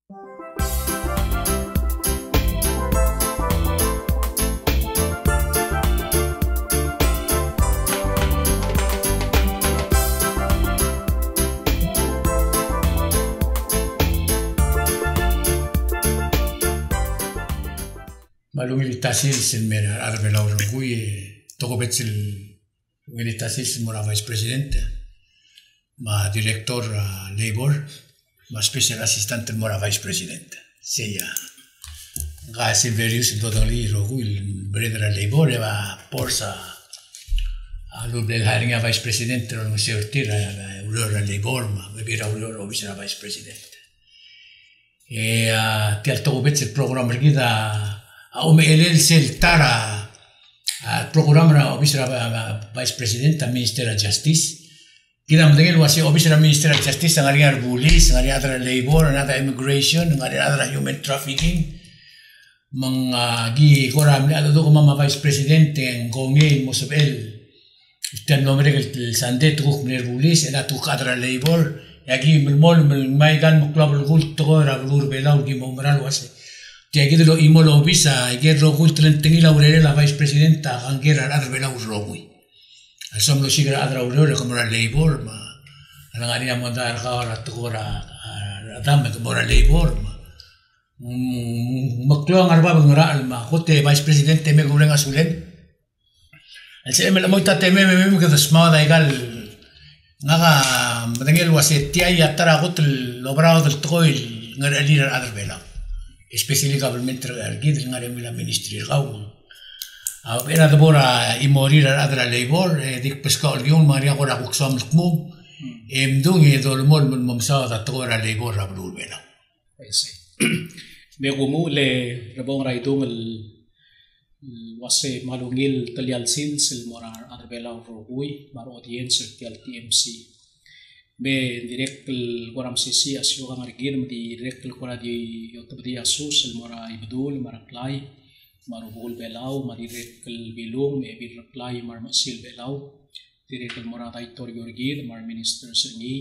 Malum militasis el mera arbela urugui toco betzil militasis mora vice presidente ma director labor ma special assistant mora vice presidente seya ga Silverius dodoli urugui il brother labor va porsa allo del hiring vice presidente non si urtira urora labor ma bebira urora vice presidente e ti al toco betzil program rigida او ميلل سيل ترى البروغرام را اوبيسرا فايس بريزيدنت مينستر جاستيس كده مدغل واسي اوبيسرا مينستر جاستيس غاري بوليس غاري ادرا ليبور غاري ايميغريشن غاري ادرا هيومن ترافيكينج من جي كورام لا دوغ ماما فايس بريزيدنت غونغي موسبل تن نومريك السانديت روك من البوليس انا تو ادرا ليبور يجي من المول من ما يقال مكلاب الغول تغور ابلور بلاو جي مومرال واسي Jadi lo imo lo bisa, ayer lo gul trentengi la urere la vice presidenta, angera arbela urogui. Asom lo sigra adra urere como la labor ma, alangaria mandar kawara tukora adame como la labor ma. Maklo arba bangara alma, kote vice presidente me gulen asulen. Ese me la moita teme me que desmada igual. Naga madengel wasetia y atara gotel lobrado del toil ngaralira arbela. Especially government gid ngare mila ministry gaw era de bora i morir adra labor dik pesca lion maria gora buxam kmo emdung e dol mol momsa da tora labor rabul bela ese me gumu le rabong raidung el wase malungil talial sins el morar adrbela rogui mar audience tial TMC be direct el guram sisi asyo ang argin di direct el kora di youtube di asus el mora ibdul maraklay marubul belau mar direct el bilum e bir reply mar masil belau direct el mora daitor yorgil mar minister sengi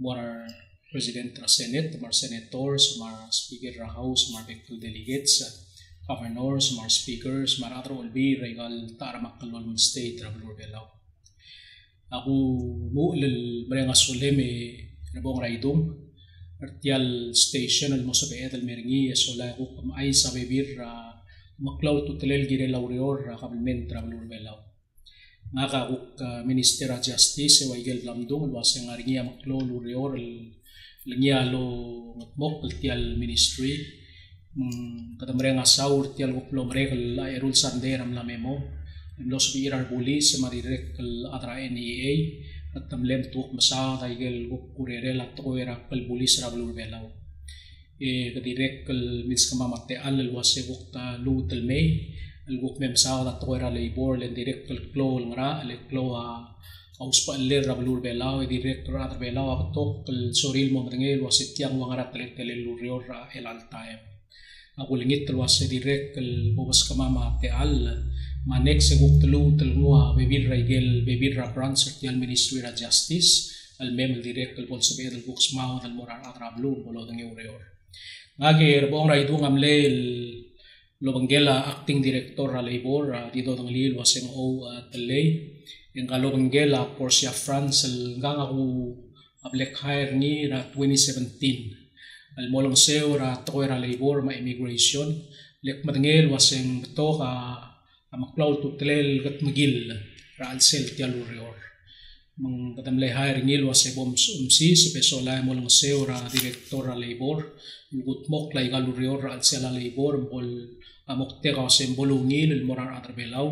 mora president ra senate mar senators mar speaker ra house mar bekul delegates governors mar speakers mar atro ulbi regal taramakal state ra belau aku mo lel mereng asoleme nabong raidong artial station al mosabeet al meringi asola ko kamay sa bibir maklaw tutelel gire laureor kabelmen travelur belaw ngaka ko minister of justice waigel lamdong waseng aringi maklaw laureor lengialo ngmok tial ministry kada mereng asaur tial ko plomrek la erul sander am la memo los birar bulis marirek al adra NEA at tamlem tuk masa taigel kurere la toera pel bulis rabul belaw kadirek al mis kamamate al wase gukta lutel may al guk mem sa la toera labor len direct al klo ngra al klo aus pa le rabul belaw direct ra belaw tok al soril mo ngel wase tiang wangara tele lurior el altaem aku lingit wase direct al bobas kamamate al manek seguk telu telua bebir raigel bebir ra branch tial ministry of justice al mem direct al bolsabe al books mau al morar atrablu bolo ng ureor ngage bong raidung amle lobangela acting director ra labor dito ng lil waseng o tele en galobangela porsia france al nganga ku ablek hire ni ra 2017 al molong seo ra toera labor ma immigration lek madngel waseng to ka amaklaw tutlel gat magil ra alsel tialurior mang katamle hire ngil wase boms umsi se pesola mo lang seura director ra labor gut mok lay galurior ra alsel labor bol amokte ka sembolo ngil el morar atrabelaw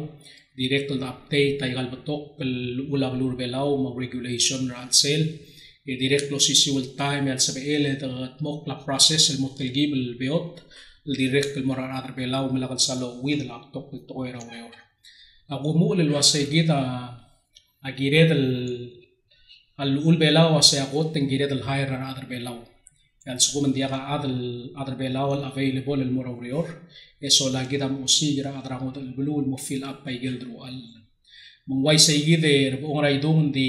direct na update ay galbatok el ulablur belaw ma regulation ra alsel e direct lo sisiwal time al sabele at mok la process el motel gibel beot direct el morar atrabelaw malakal salo with laptop ito era weor aku mo el wase gita agiret al ulbelaw wase ako tengiret al hire ra atrabelaw yan sukuman dia ka atrabelaw al available el morar weor eso lagi tam usigra atramo el blue mo fill up by geldru al mongway sa igide ong raidong di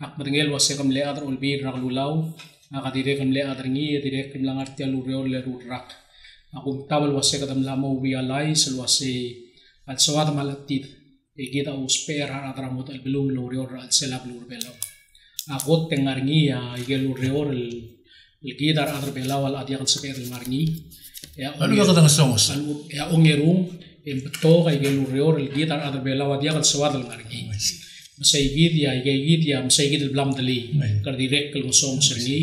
akmadngel wase kamle atro ulbi raglulaw aka direct le adringi direct lang artial ureo le rurak aku tabal wase kadam lama realize wase al sawat malatit egita usper adramot al belum ureo al selab urbelo aku tengarngi ya igel ureo el gidar adar belawal adiak seper el marngi ya Ano ka katang songs? ya ongerung en beto kay igel ureo el gidar adar belawal adiak sawat el marngi masay gid ya masay gid el blam dali kar direct el song serni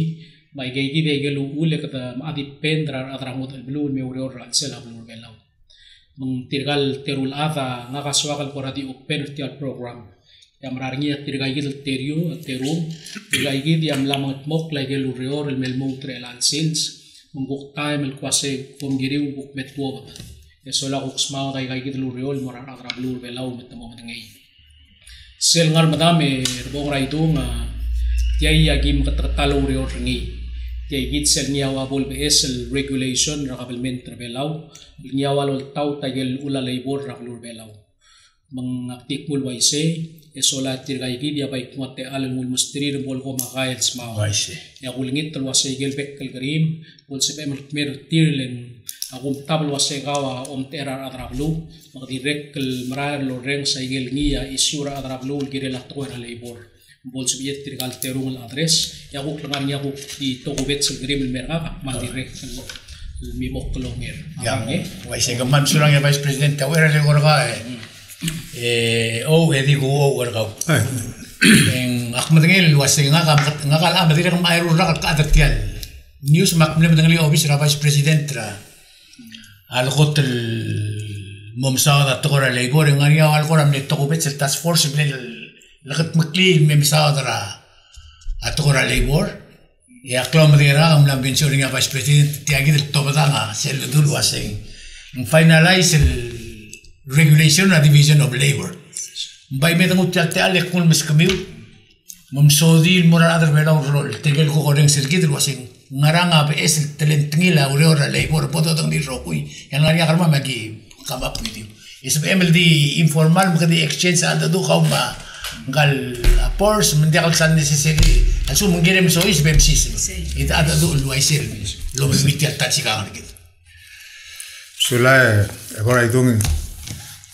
may gay gid igel ule kata adi pendra adramot el belum me ureo al selab urbelo meng tirgal terul ada ngakaswakal korati open tial program yang merarngi tirgai gid terio teru tirgai gid yang lamat mok lagi lureor el melmo trelan sins membuk time el kuase pomgiri ubuk metwo esola uksma gai gid lureol morar agra blur belau metamo mengai sel ngar madame rbong raitung tiai yagi makatakalo lureor ngi tiai gid sel nyawa bol bes el regulation rakabelment belau nyawa lol tau tagel ula labor raklur belau mengaktik mul waise esola tirgai gid ya baik muat al mul mustri bol ko makail sma ya gulingit tel wase gel bekkel grim bol sebe mer tirlen agum tabl wase gawa om terar adrablu mag direct kel marair lo reng sa gel ngia isura adrablu gire la toera labor bol sebe tirgal terung al adres ya guk langar nya guk di togobet sel grim merga mal direct mi mok longer Ya, waise gaman surang ya Vice President kawera le gorga digo wargaw en Ahmad ngel wase ngakal amadira kang mayro rak ka adartial news makmle madangali office ra Vice President ra al hotel momsada tokora labor ngaria al koram le tokobet sel task force blen lagat makli memsada ra atokora labor ya klom dira am lambinsoring ya Vice President tiagi del tobadanga sel dul wase finalize el regulation na division of labor. Bay metang utyal te alek kung mas kamiw. Mamsodil mura adar belau rol. Tegel ko koreng sirkit wasing ngaranga be es talentngila ureora labor poto tang di rokui. Yang ngaria karma magi kabap video. Isip MLD informal makadi exchange ada do kau ma ngal pors mendiakal san necessary. Asu mengkirim so is BMC. Itu ada do luaisir. Lo mitial tatsi kangan gitu. Sulai agora itong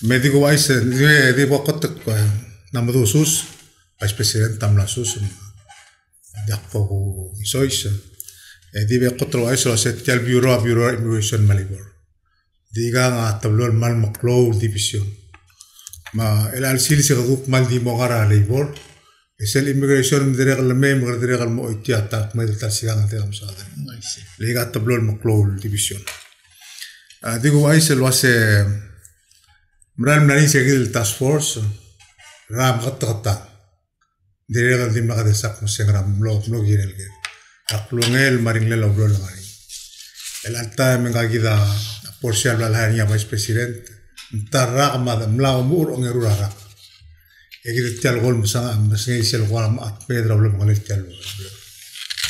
Medico Vice di Bokotek namado sus Vice President tamla sus yakpo isois di Bokotek Vice lo setial Bureau Immigration Malibor diga nga tablol mal maklo division ma el alsil se group mal di mogara labor esel immigration direk le mem direk mo itiata ma del tasigang te am sa liga tablol maklo division digo Vice lo hace Mral nari segil task force ram kata direl dim na kada sak museng ram blog girel gel aklungel maring le lobro langari el alta mengagida porsial la hanya Vice President tarra ma mla umur ongerura rak egid tial gol musanga mesngi sel gol ma pedra blog ngal tial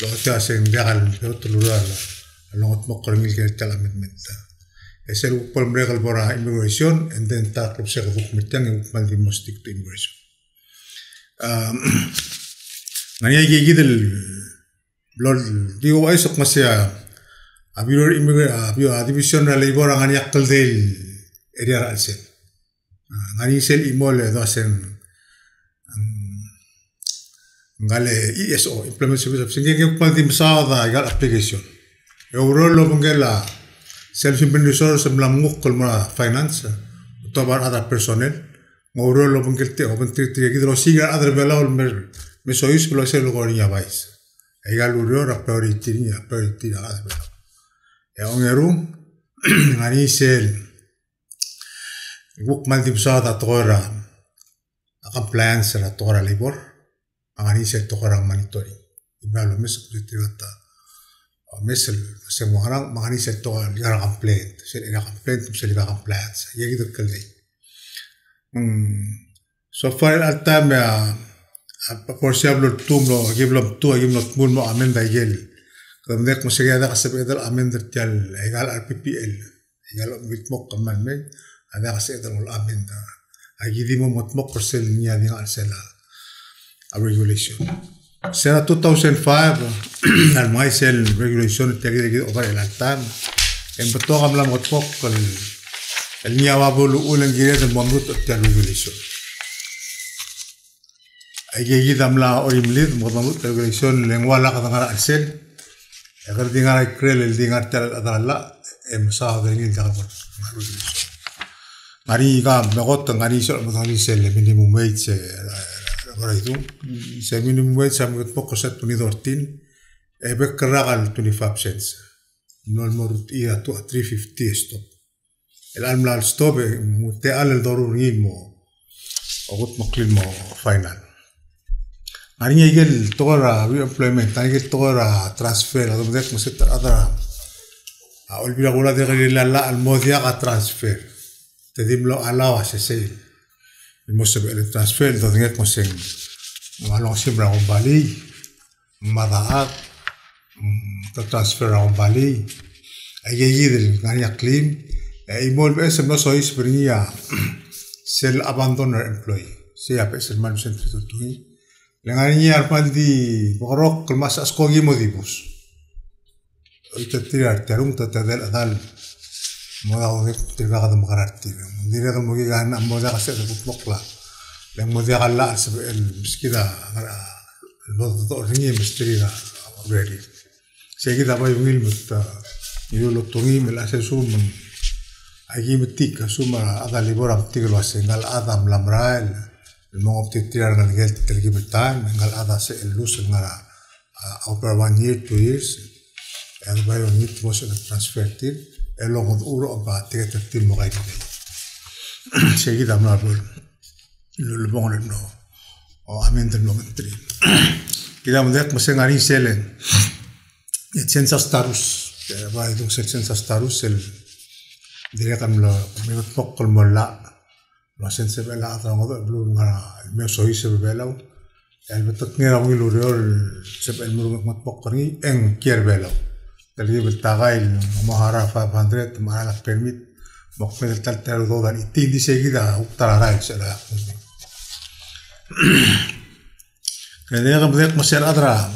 lo ta seng dial otulura lo mokor ngil gel tial amendment es el polmregal para immigration and then ta club se documentan en maldi mostik to immigration ngani gi del blol digo eso masya abiro division labor ngani akal del area alsen ngani sel imol do sen ngale ISO implement service of singe ke maldi masada gal application euro lo bangela self-implementation sebelum ngukul mana finance atau ada personel ngobrol lo pengkirti o pengkirti gitu lo siga ada belau mesois lo sel lo kornya bais egal uro rak priority ada belau ya ongeru ngani sel nguk malti besada tora compliance la tora labor ngani sel tora monitoring ibalo mesok ditirata mesel semua orang mengani sektor liga complaint bisa liga compliance ya gitu kali so far al time ya porsiablo tumlo giblom tu mun mo amenda yel kemudian musik ada kasih ada amenda tial egal RPPL egal mitmok kaman me ada kasih ada amenda agi di mo motmok persel niya dengan sela regulation Sera 2005 al mais el regulation tegi over el altan en beto gamla motpok el niawa bolu ulen gire del mondut el regulation ay gi damla orimlid mondut regulation lengua la kadangara alsel agar dingar ikrel el dingar tel adalla em sa denil dagor regulation mari ga megot ngani so modali sel minimum wage ahora itu se minimum wage sampai poco set punidortin bekerragal 25 cents no el morut ia tu 350 stop el almla al stop te al el doruri mo ogut moklil mo final arinya igel tora employment igel tora transfer ado dek moset ada olvida gula de la al modia a transfer te dimlo alawa se الموسم الترانسفير ده غير موسم معلوم سيبرا عمبالي مضاعات الترانسفير عمبالي أيجيد الغني أقليم يمول باسم نصو يسبرنيا سيل أباندونر إمبلوي سيا باسم مالو سنتريتوي الغني أربان دي بغروك الماس أسكوغي موديبوس يتتري أرترون تتدل أدال مودا تلقى هذا مقررتي مدير هذا الموجي عنا مودا قصير مطلقة لأن مودا قال بس كذا الوضع مستري لا غيري شيء كذا باي ويل مت يقولوا توني من الأساس من أجي متيك سوما هذا اللي برا متيك الواسين قال هذا ملامرايل المهم بتتيار قال قال تلقي بالتايم قال هذا سئلوس قال over 1 year 2 years هذا باي ونيت موسم الترانسفير تير اللي مضور أبغى تكتب مغاية شيء كذا منابل اللي بقول إنه أمين تنو منتري كذا من ذاك مثلا عارين سيلن يتسنس أستاروس بايدو سيلسنس أستاروس ال ديريك أملا ميتفق الملا ما سنس بلا أثر موضوع بلو مع المسوي سببلاو البتقنية راويلو ريال سب المرو متفقني إن كير بلاو تلقي بالتغايل مهارة 500 مع لك permit مقبل تلتر ضوضا التين دي شيء كده وقتها رايك سألها كان يغم ذيك مسير أدرى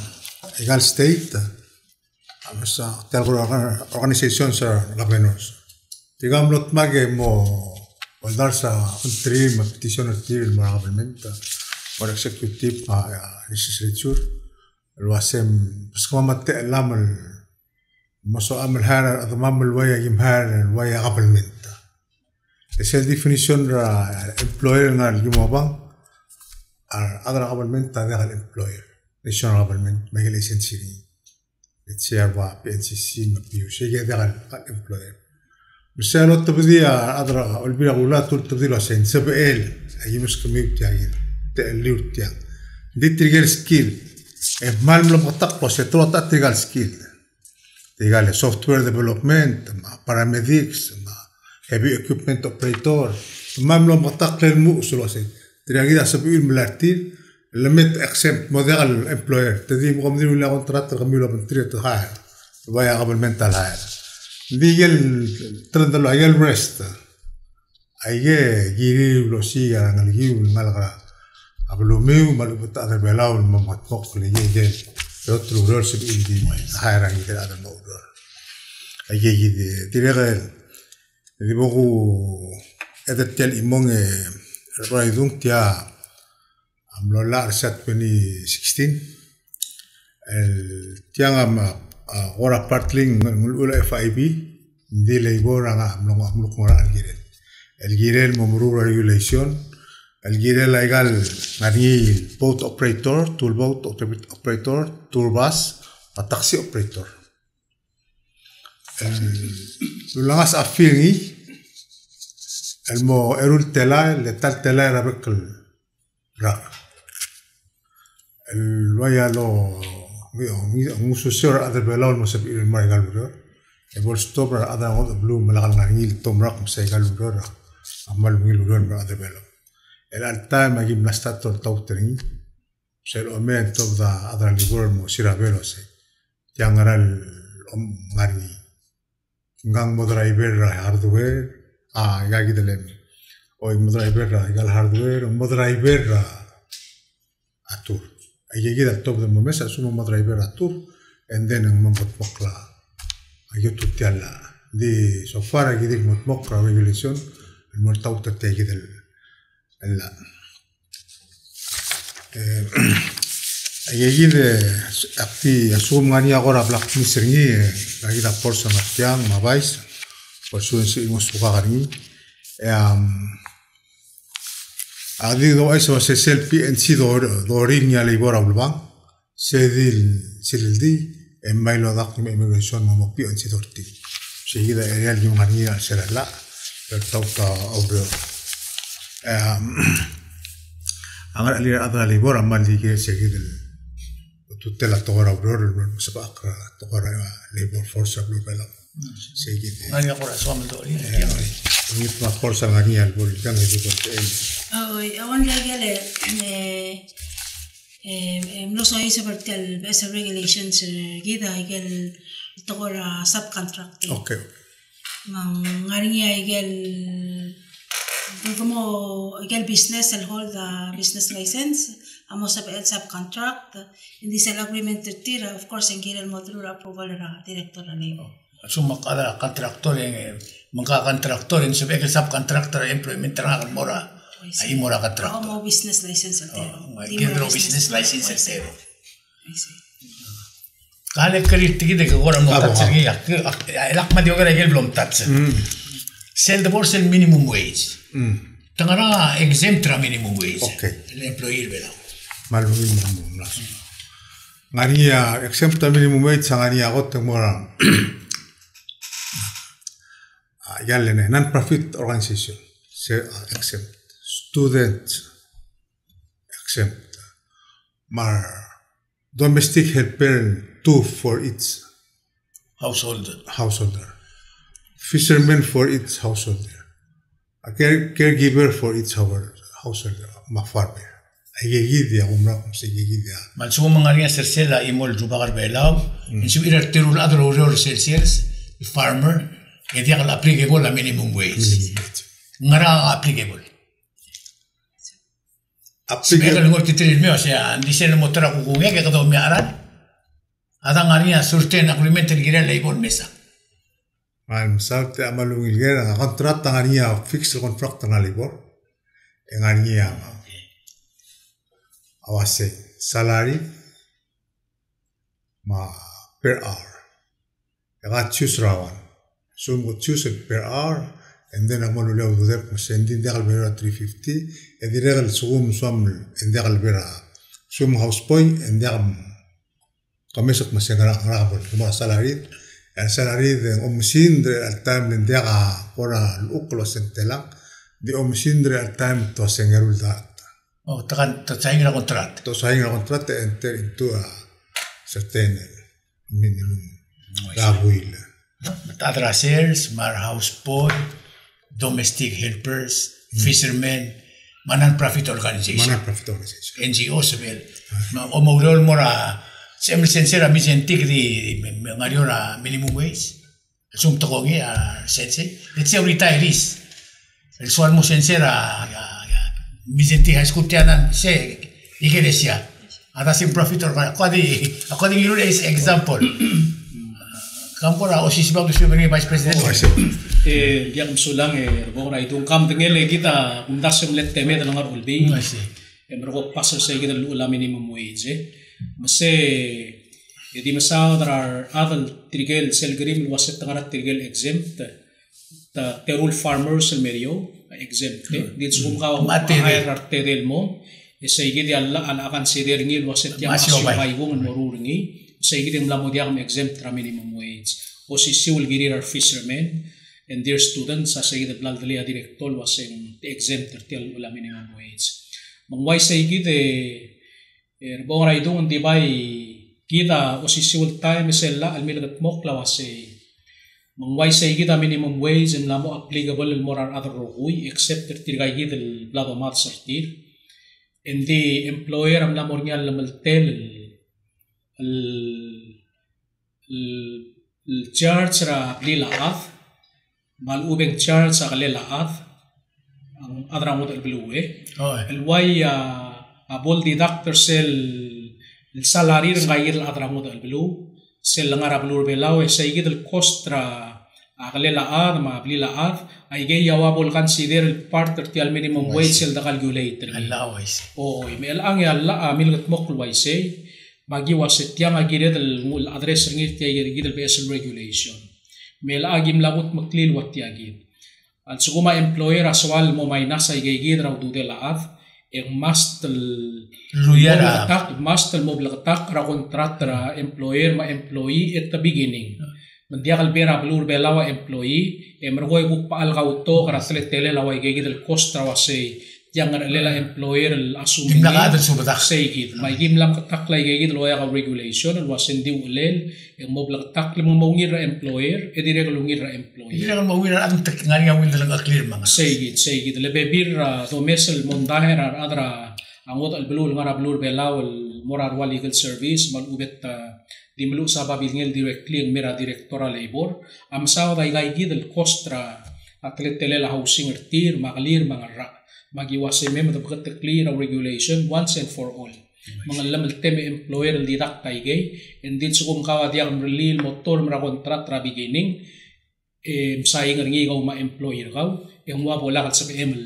إيقال ستيت بس تلقوا organizations are governors تيغام لوت ماجي مو والدارسة انتري ما petitioner تير المراقبلمنت والexecutive مع legislature الواسم بس كما ما تقلام مسو أمل هذا أضمام الويا يمهار الويا قبل منتا. إيش الديفينيشن را employer نار اليومابا أدرى قبل منتا ده الemployer. ليش أنا قبل منت ما يجي ليسنسيني. يتشابه PNCC ما بيو شيء ده الemployer. بس أنا تبدي أدرى البيع ولا تبدي له سين سبائل أي مسكمي بتاعين تقليو بتاع. دي تريجر سكيل. مال ملهم قطع بس تروح تريجر سكيل. Digale software development, paramedics, heavy equipment operator, mamlo matakle muso lo sei. Triagida sabiul melartir, limit exempt model employer. Tadi mo kami nila kontrat kami lo mentri to hire. Vaya qabel mental hire. Digel trendalo ayel rest. Aye giri lo siya ngalgiu ngalgra. Ablo meu malubta ada belaw mamatpok le yegel. Otro rol se indi hire ngi ada no. أيجي ترى اللي بقول هذا التل إمون رايدون تيا عملوا لا رسات بني 16 التيا عم غورا بارتلين نقول FIB دي اللي يقول أنا عملوا كمرة الجيرل ممرور ريجوليشن الجيرل أيقال معني boat operator tool boat operator tour bus taxi operator Lulangas afirgi elmo erul tela le tal tela rabek ra el vaya lo muso sure other below mo sabi el marigal bro e bol stop ra other on the blue malagal ngil tom rak mo say gal bro ra amal ngil bro ra other below el al time agi blastato el tautring sel o men top da other libor mo sirabelo se yangaral ngari ngang mo driver hardware gagi delem oi mo driver gal hardware mo driver atur ayegi da top de momesa suma driver atur and then ang mamot mokla ayo tutiala di so far ayegi mot mokra regulation el mortau tategi del la ayegi de akti asum ngani agora black misringi lagi da porsa matiang mabais por su ingos sugarni Adido eso se selfie en sido dorinya libora ulbang sedil sildi en mailo dak me immigration mo pi en sido ti seguida real yung ania serala per tauta obro angar ali adra libora mali ke seguida tutela tora obro sabak tora labor force obro bela seguida ania ora somel dori ni ma forza ngani al bol kan di ko awan lagale no soy seperti el basic regulations gida igel tokora subcontracting okay ngaringi igel como igel business el hold the business license amo subcontract in this agreement tira of course en el modelo approval ra director labor suma kada kontraktor mga kontraktor in sabi ka subcontractor employment ra mora ay mora kontraktor mo business license altero kidro business license altero kale kritik de ko ora no tatsigi elak ma dio gara gel blom tats sel de bor sel minimum wage tangara exempt ra minimum wage okay el employer bela mal minimum nas ngania exempt minimum wage ngania got mora yalene non-profit organization exempt students exempt mar domestic helper two for each householder fisherman for each householder a caregiver for each householder ma farmer ayegi dia umra kumsegi dia man so mangaria sersela imol jubagar belaw insu irar terul adro ror selsels farmer dia kala applicable la minimum wage ngara applicable Spero ngo titil mio se dicen motora ku kuya ke kado mi aran adang aria surten agreement gira labor mesa mal salte amalung ilgera contract ngania fixed contract na labor ngania awase salary ma per hour ga choose rawan so mo choose per hour and then amalo leo do der sending der albera 350 and der el sum and der albera sum house point and der kamesok masengara rabol kuma salary el salary de omsindre al time der ora uklo sentela de omsindre al time to sengerul dat takan to saingra contract enter into a certain minimum rabuil Adrasers, mar house boy, domestic helpers, fishermen, non-profit organization. NGO sebel. O maulol mora sempre sincera mi sentik di ngariora minimum wage. Sum tokogi a sense. Let's say retirees. El sual mo sincera mi sentik escutianan se iglesia. Ada sim profit organization. According you is example. Kamu kora osis bago sebagai vice president. Dia musulang bora itu kam tengel kita undas semlet teme dalam ulbi. Mereka pasal saya kita lula minimum wage. Masa jadi masa ada tirgel selgrim wasit tengah tirgel exempt. Terul farmers selmerio exempt. Dia sukum kau hire terel mo. Saya kita Allah akan sedir ngil wasit yang masih baikung merurungi. Saya kita melamun dia kami exempt tra minimum wage. Posisi ulgirir are fishermen and their students sa saya kita belal dalia direktor waseng exempt tertial ula minimum wage. Mangway saya kita bong rai dong di bay kita posisi ul time sella almilagat mokla wase. Mangway saya kita minimum wage and lamo applicable el morar other rogui except tertirgay kita el blado mat sartir. And the employer am lamor niya lamaltel charge ra lilaat mal ubeng charge sa lilaat ang adrang mo el blue el way abol deductor sel el salario ngair la atramo del blue sel ngara blur belau e seguid el costra agale la ad ma bli la ad ay gay yawa bol consider el part del minimum wage sel da calculator Allah wais. o email ang yalla amil gat mokul waise magi waset yang agire del mul address ngir ti agire gidel basic regulation mel agim labut maklil wat yagid al suguma employer aswal mo may nasa igay gidraw du de la ad en mastel Luyara. mastel moblagatak ra contract ra employer ma employee at the beginning mandia kalbera blur belawa employee e mergoy ku paal gauto kara tele lawa igay del cost ra wase yang lela employer al assume Timlakad subatak. Segid may gimlam katak la igay del waya regulation al wasendi ulel en moblagatak limang maungir ra employer e dire kalungir ra employee Hindi naman mawira atong ngari nga winda lang clear mga. Segid lebebir domesel mondahir adra angot al blur ngara blur belaw al morar legal service mal ubet dimlu sa babilngel directly ang mera directora labor am saw dai gay gidel costra atlet telela housing tir maklir mangarra magiwase mem the clear regulation once and for all mga lamel teme employer al didak tay gay and din sukum kawa diang relil motor mera kontrat ra beginning sayang ngi gaw ma employer gaw yang wa bola kat sa emel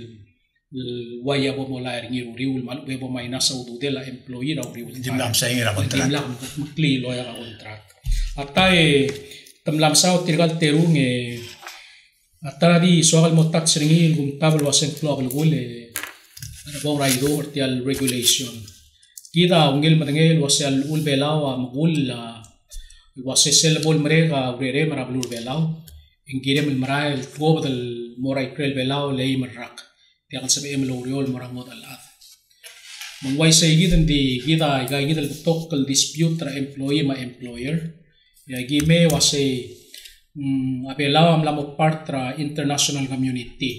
waya bo mola ngi riul mal be bo may nasa ududela employer raw riul Dimlam sa ingira kontra. dimlam makli loya ka kontrat atay tamlam saw tirgal terung atara di soal motat seringi gum tabel wasen flow gule bo raido ortial regulation kita ungil matengel wasel ul belaw magul wasel bol mereka urere marablur belaw ingirem el tuwa del moray krel belaw lay marak tiakan sabi emloriol morangot alat mangway sa igid di kita igay gidal tokal dispute tra employee ma employer ya gime wase abelaw am lamo part tra international community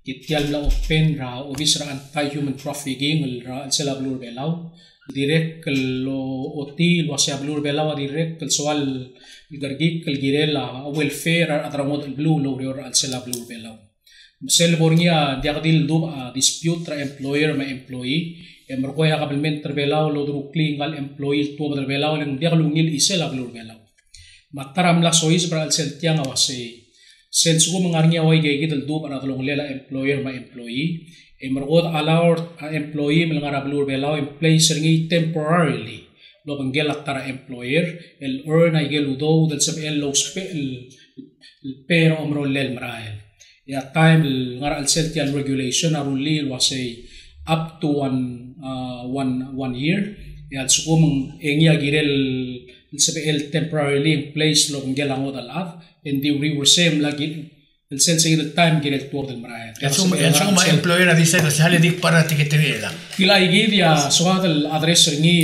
kitial la open ra obis ra anti-human trafficking ra sila blur belaw direct lo otil wase blur belaw direct soal gargik kal girela welfare atramod blue lo rior al sila blur belaw sel bornia diagdil do dispute tra employer ma employee merkoya kabelment terbelaw lo drukling gal employee to terbelaw lang diaglungil isela blur belaw mataram la sois bra al sel tiang awase sen sugo mangarnia way gay gidal do para tulong lela employer ma employee merkod allow employee melangara blur belaw in place ringi temporarily lo banggel tara employer el earn ay geludo dal sab el low spell pero omro lel marael ya time ngara al celtial regulation aruli wase up to one year ya sukum engya girel sab el temporarily in place lo banggel angot alat and the we were same lagi el sense the time girel tuor del marael Suma employer na disa kasi halidik para tiketira lang. Kila igid ya suat el address ringi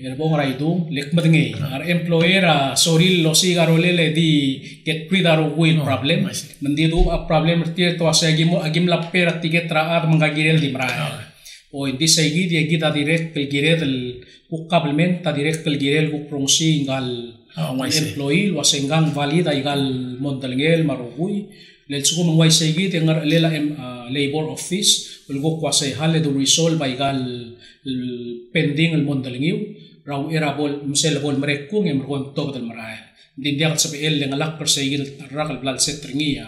erbong raidu lek madngi ar employer soril lo sigarolele di get rid of will problem mendidu a problem tier to agim la pera tiket raat mangagirel di marael o indi sa igid ya gida direct el girel el ukablement ta direct el girel ku prongsi ngal employee wasengang valida igal mondalngel marugui lel suko mangway sa igid yang lela labor office ulgo kwasay hale do resolve by gal pending el mondalingiw raw irabol mselabol merekung em ron to del marael din dia sa el ng alak per sa igid rakal blal setringia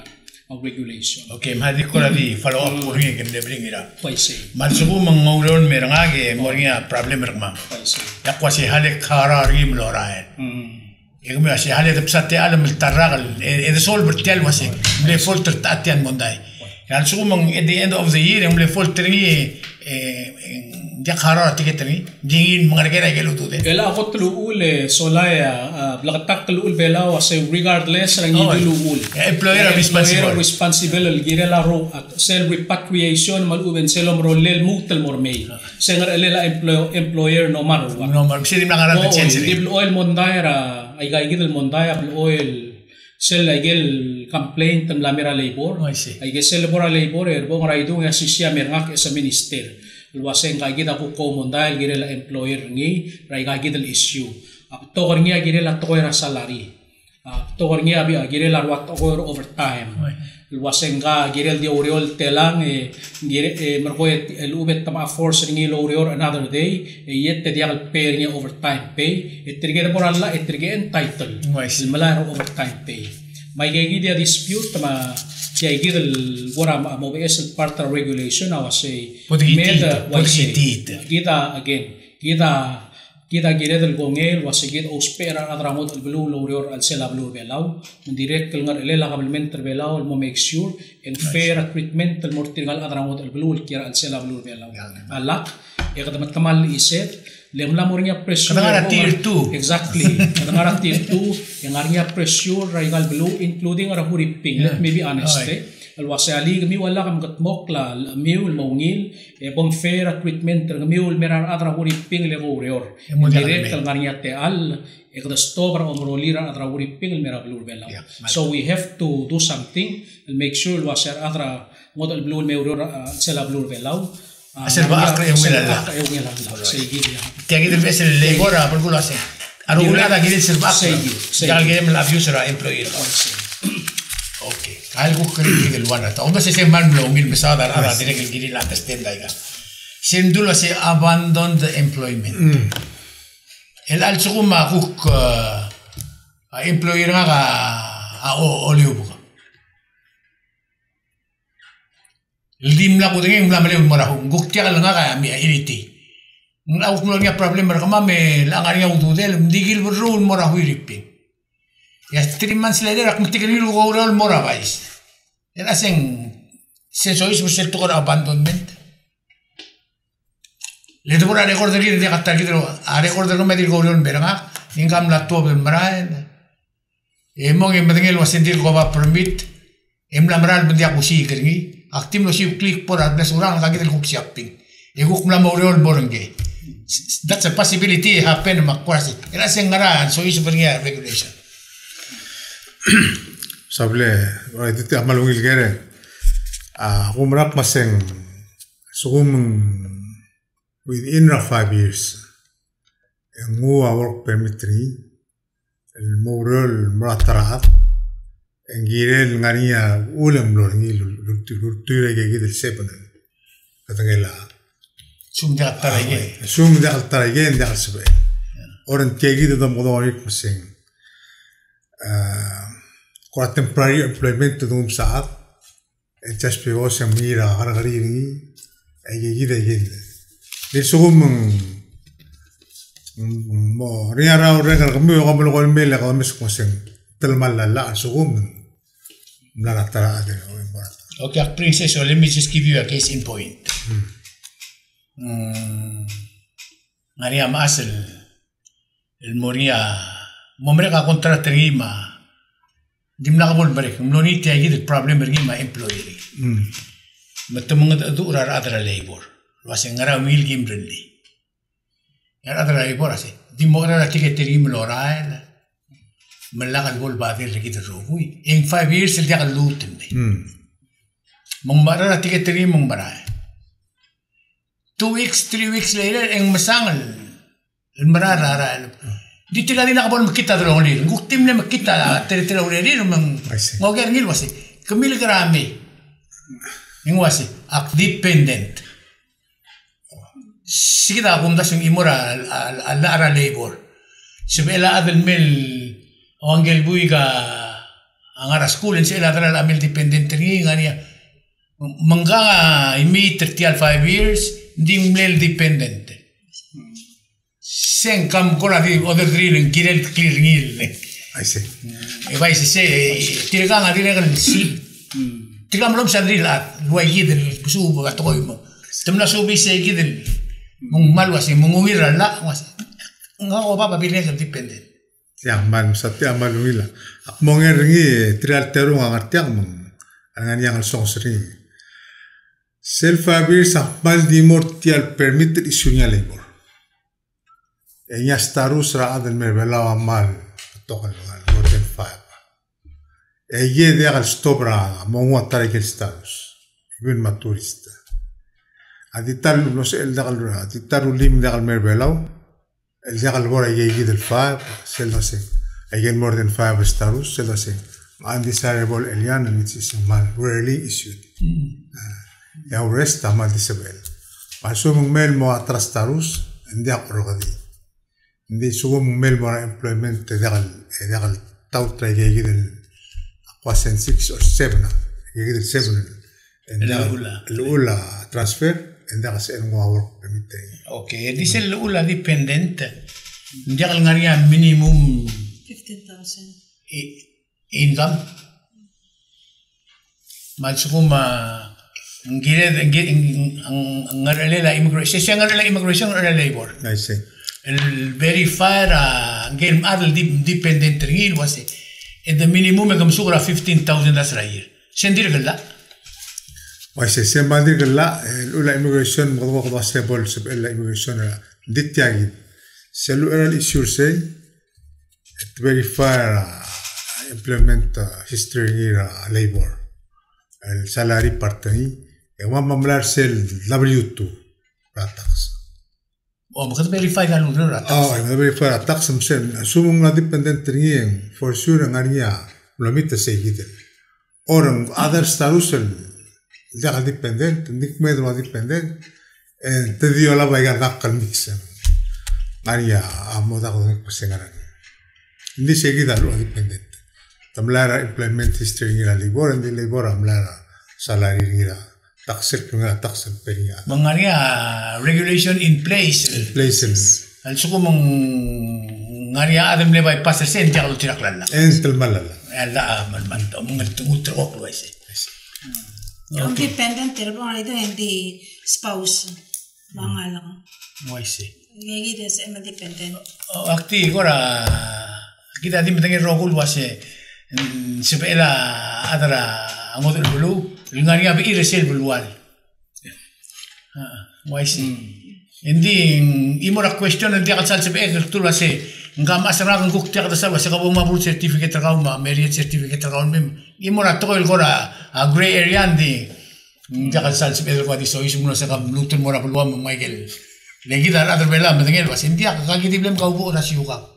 of regulation Okay, mahadi ko di follow up ko rin yung bring it up. why say Mansubo mangauron merangage moringa problem merma. why say Yakwasi hale karari mlorael. Yung mga si hale tapsate alam miltaragal solve tel wasi mle folter tatian monday. Kan suko mang at the end of the year mle folter ni dia karara tiket ni dingin mga regera geluto de. ela ako tluul solaya blakatak tluul belaw sa regardless lang iluluul Employer responsible el girela ro at self repatriation maluben selom rolel mutel mormay sengar elela employer no matter what No, magsisim lang aral ng change. dibl oil mondayra ay gaigid el mondaya oil sel aigel complaint tam lamira labor I see. ay gesel labor labor erbong raidu nga sisya merngak sa minister luwaseng kagid ako common dahil girela employer ngi ray kagid el issue to korngia girela to ko salary to korngia bi girela wat ko overtime الواسنغا جيرل دي أوريول تلان مرقوي الأوبت تما force رنجيل أوريور another day يت ديال pay رنجي overtime pay الترجع برالله الترجع entitle الملاك overtime pay ما يجي دي dispute تما يجي الورا ما بيس part of regulation أو شيء kita again kita gire del gongel wasigit ospera adramot al blue lorior al sela blue belau mendirect kelngar elela kabelment belau al mo make sure and fair treatment al mortigal adramot al blue kira al sela blue belau alak ekadamat kamal iset lemla mornya pressure kadangara tier 2 exactly kadangara tier 2 yang arnya pressure raigal blue including ara huriping let me be honest الوسائل كمي ولا كم كتموك لا الميول المونيل يبون fair treatment الميول مرار أدرا هوري بين لغوريور direct كالغانيا تال إذا stop أو مروليرا أدرا هوري بين المرار بلور بلا so we have to do something make sure الوسائل أدرا مودل بلور ميوريور سلا بلور بلا أصل بأخر يوم لا تيجي الفيسل اللي برا بقول أصلا أقول هذا كذي سلب أخر قال كذي من الأبيوسر employee okay algo que diga el wana ta onda se mal blowing mesada ara dire que giri la testenda iga sendula se abandon the employment el alzo ma guk a employer nga a oliubuka lim la kudeng la mele mora guk tia nga ga mi iriti ngau kulo nya problem mereka me la ngaria ududel digil berul mora huiripi ya 3 months later aku mesti kini lu orang mora guys. Era sen sois você tocar abandonment. Le debo a recordar que de gastar que a recordar que me digo orang beranga ningam la tu bermain. Emong em dengan lu sentir kau apa permit em la meral bendia kusi keringi aktif lu si klik por ada seorang lagi del kuk siaping. Ego kumla mau orang borengge. That's a possibility happen makwasi. Era sen ngara sois bernia regulation. Sable, itu amalungil kere. Umrap maseng, within 5 years, ngu work permit ni, moral muratarat, ngirel ngania ulam lorngi luture gigi del sepanen, katangela. Sumda tarage ndal sebe. Orang tiagi itu dalam modorik maseng. Kau temporary employment tu dum saat, just because yang mira hari ini, gitu. Jadi mo riara orang kalau kami kalau mela kalau kami sekolah telmal lala sugum melatara ada orang barat. Okay, princess, so let me just give you a case in point. Maria Masel, el moria, mereka kontrak terima. Dimna kabul balik, meloni tiagi the problem bagi ma employee. Betul mengat tu urar adra labor. Waseng ngara mil game friendly. Yang adra labor ase. Di mora la tiket terima lorai. Melakal bol badir lagi terrobui. In 5 years dia akan lutin deh. Mengbara la tiket terima mengbara. 2 weeks, 3 weeks later, yang masangal. Merara. Di tila din nakabon makita dalo ulit. Nguk tim na makita tira ulit rin mau kaya ngil wasi kamil karami ng wasi ak dependent sikita kung dasong imura ala labor sabela adal mil angel buiga ang ara school and sila adal amil dependent rin nga niya mangga imi 5 years di mil dependent sen kam kola di other drilling kirel clearing I see. Vai se tiragang adire kan tiragam lom sa drilat luai gidel subo gatoy mo temna subi se gidel mong malwasi mong uwira la was nga ko pa pabilis dependent yang man satya malungila mong eringi trial terung angartiang mong angan yang song sering self abir sa mal di mortial permitted isunya labor enya starus ra adel merbela mal tokal more than 5 eye de al stopra mongo atare que starus even maturista adital no sé el dagal aditar ulim dagal merbela el dagal bora eye del 5 sel no sé eye more than 5 starus sel no sé undesirable alien which is mal rarely issued. Ya rest amal disabel. Masuk mel mo atras tarus, hindi ako rogadi. Hindi sugo mel mo employment degal tau try gigil aquasen 6 or 7 gigil 7 الأولى transfer hindi kasi ang work permit. Okay, dice الأولى dependent. Hindi ka nga rin minimum 15,000 income. Malsuko ang ngarala immigration. Siya ngarala immigration or labor. I see. El verifier ang adal dependent rin was the minimum ang sukura 15,000 das rayir. Sendir gala. I see. Siya mandir gala الأولى immigration مغضوض possible سب الأولى immigration ديت ياجي. سلو الأولى issue say verifier implement history labor. El salary partani. Ewan mamlar sel W2 tax. Oh, makat verify ka nung tax. Oh, verify tax samsen. Sumong na dependent rin for sure nga niya lamita sa hidden. Orang other starusel hindi ka dependent, hindi medyo dependent. And tediyo la bayar kakal mixen. Nga niya amo da ko nagpasengaran. Hindi sa hidden lo dependent. Tamlara implement history nila labor, hindi labor amlara salary nila. Taxer nga taxer periya. Mangaria regulation in place. Al suko mong ngaria adam lebay pasal sen jalo tiraklala. Entel malala. Ala man mga tungutro ko ese. Ang dependent terbo nga ito hindi spouse mga lang. Mo ese. Gigi des em dependent. Akti gora kita di matangin rokul wase sepela adara angotul bulu ngaria be irresolvable wal. Why see? Hindi imora question hindi ka salsa be tu wase ngam asra kang kuktiak da sa wase ka buma bul certificate ka ma merit certificate ka mem imora to el gora a gray area ndi hindi ka salsa be ko di so isu muna sa kam lutun mora bulwa Michael legi dar adar bela matangel wase hindi ka kagiti blem ka ubo na siyuka.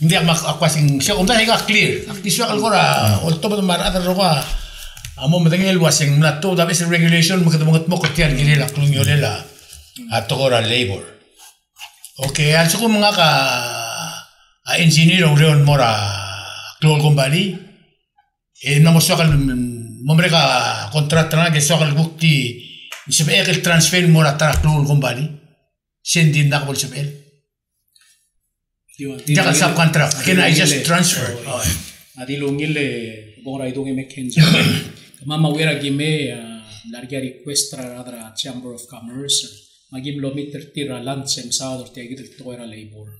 Hindi ako sing siya kung tayo clear. Aktiswa kalgora ulto ba marada ro ka. Amo matangel wasing nato da bes regulation magkadumangot mo kutian gilila klung yolela ato gora labor. Okay, also kung mga ka engineer urion mora klol kumbali namo sokal momre ka kontrata na ge sokal bukti sibe el transfer mora tara klol kumbali sendin na ko sibe. Jangan subcontract. Can I just transfer? Adi longil bora idong McKinsey. Mama wera gime larga request ra Chamber of Commerce. Magim lometer tira lansem saador tegid toera labor.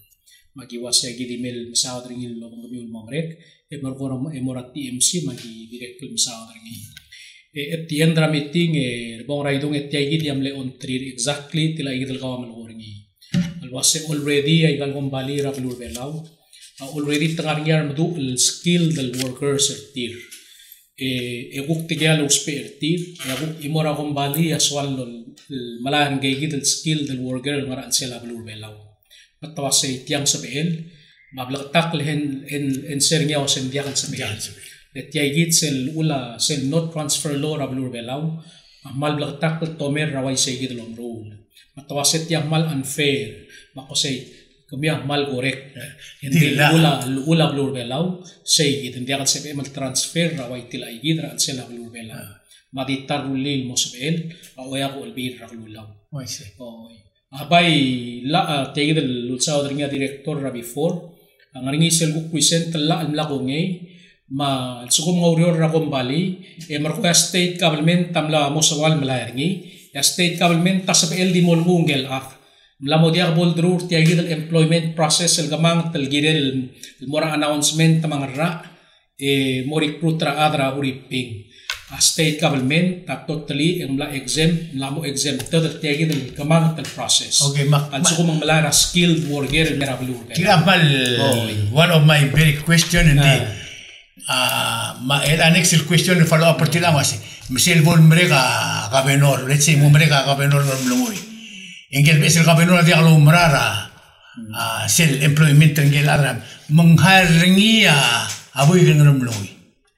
Magiwas gid email saador ngil lobong gumil mamrek. Emora TMC magi direct saador ngil. At the end meeting bora idong tegid yamle on three exactly tila igil kawam lorngi. Alwase already ay galgong bali ra blur belaw already tangarnyar madu skill del workers ertir eguk tigal uspe ertir eguk imora kong bali aswal malahan gaygi del skill del worker ngara sela blur belaw matawase tiang sabel mablaktak lehen en sernya o sendia kan sabel let yaygit sel ula sel not transfer law ra blur belaw malblaktak tomer rawai segi del rule matawaset yang mal unfair makosay kami mal correct hindi ula blur belaw say hindi akan sabi mal transfer raway tila igid ra sila blur belaw maditar ulil mo sabel awaya ko albir ra lulaw abay la tegid lutsaw dringa director ra before ang ringi sel ku present la al lakongay ma sukum ngawrior ra kombali marko state government tamla mo sawal malayarngi ya state government tasapel di molgungel mlamo dia boldrur tiagid el employment process el gamang telgirel mora announcement tamang ra mo recruit ra adra uriping state government totally mla exempt mlamo exempted tiagid el gamang tel process okay al sukumang malara skilled worker mera blue kiramal one of my very question hindi next question follow up pertila mas Michelle Von mereka kabenor, let's say mereka kabenor lumui. Engel besel kabenor dia kalau merara, sel employment engel aram mengharingia Abo yung ngamloy.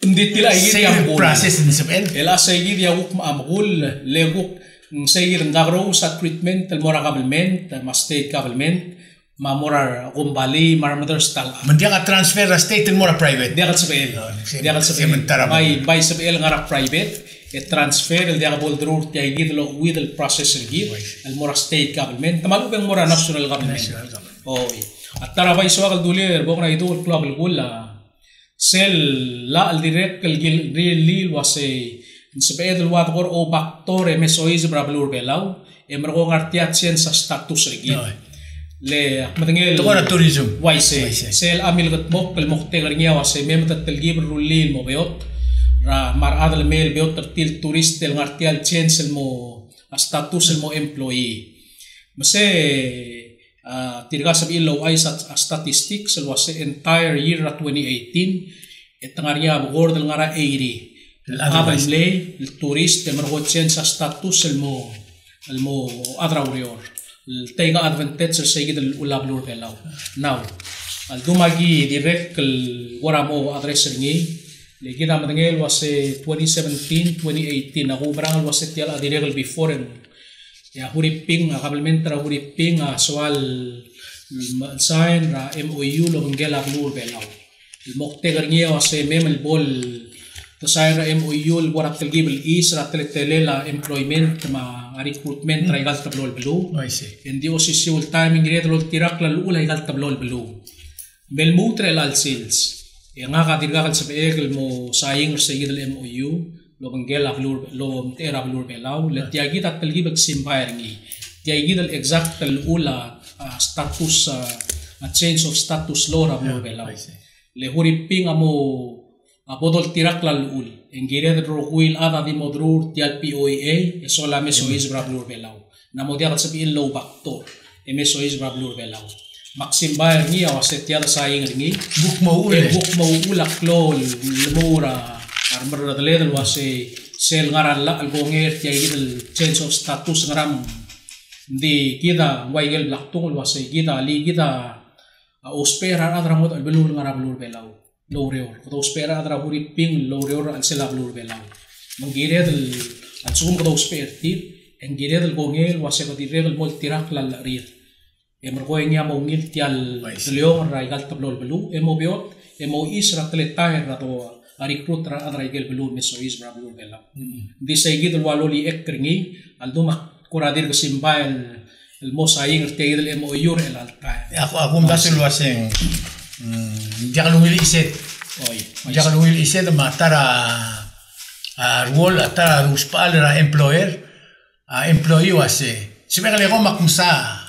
Hindi tila igid ang bol. Process ni Isabel. Ela sa igid yawuk maamgul leguk sa igid ngagro sa treatment mora government, state government, mamora kumbali marmador stal. Mandiya ka transfer ra state and mora private. Dia kan SBL. Dia kan SBL. By SBL ngara private. Transfer el dia bol drur ti igid lo with the process igid el mora state government tamalu bang mora national government. At tara bay so kal dulir bok na itu club el gula sel la el direct el gil lil wase SBL el wat gor o baktor MSOIs brablur belau emergo ngartiat sen sa status igid. Le matengel to tourism waise sel amil gat mok el mokte garnya wase memetat el gib rulil mo beot ra mar adal mail beot tertil turist el ngartial change el mo status el mo employee mase tirga sabi lo ay sa statistics el wase entire year 2018 etangaria bogor del ngara 80 el adal mail el turist el margo change sa status el mo adraurior el tega advantage el seguid el ulablur belaw now al dumagi direct el waramo address ngi Kita matengel wase 2017-2018 aku barang wase tial adiregal before ya huriping kabelmentra huriping soal sign ra MOU lo mengela blur belau mokte garnia wase memel bol to sign ra MOU warat telgibel is ra telela employment ma recruitment ra igal tablol belu endi osisi ul timing red lo tirak la ula igal tablol belu belmutre al sales yang nga katirga kan sa peegel mo saying sa igid el MOU lo banggel ablur lo tera ablur belaw le tiagid at telgibag simbayar ngi tiagid el exact el ula status change of status law ablur belaw le huriping amo abodol tirak lal ul engire de rokuil ada di modrur tial POEA esola mesois ablur belaw namo dia kat sabiin low baktor mesois ablur belaw Maxim Bayer ni awas tiada saying ringi buk mau ulak lo lemura armar daledal wase sel ngaran la algonger tiagil change of status ngaram di kita waigel blaktung wase kita li kita ospera adramot albelur ngarablur belau loreor ko ospera adra huriping loreor al selablur belau mangire del atsum ko osperti engire del gongel wase ko diregel mol tirak lal rir emergoy niya mo ngil tial leong ra igal tablol belu emobiot emo isra teletah ra to recruit ra adra igel belu mesois bra belu bela di saygid waloli ekringi alduma kuradir kesimbael el mosaing tegid el MOU el alta aku mbasel waseng jangan wil iset jangan wil iset matara role atara ruspal ra employer employee wase sibekale ko makumsa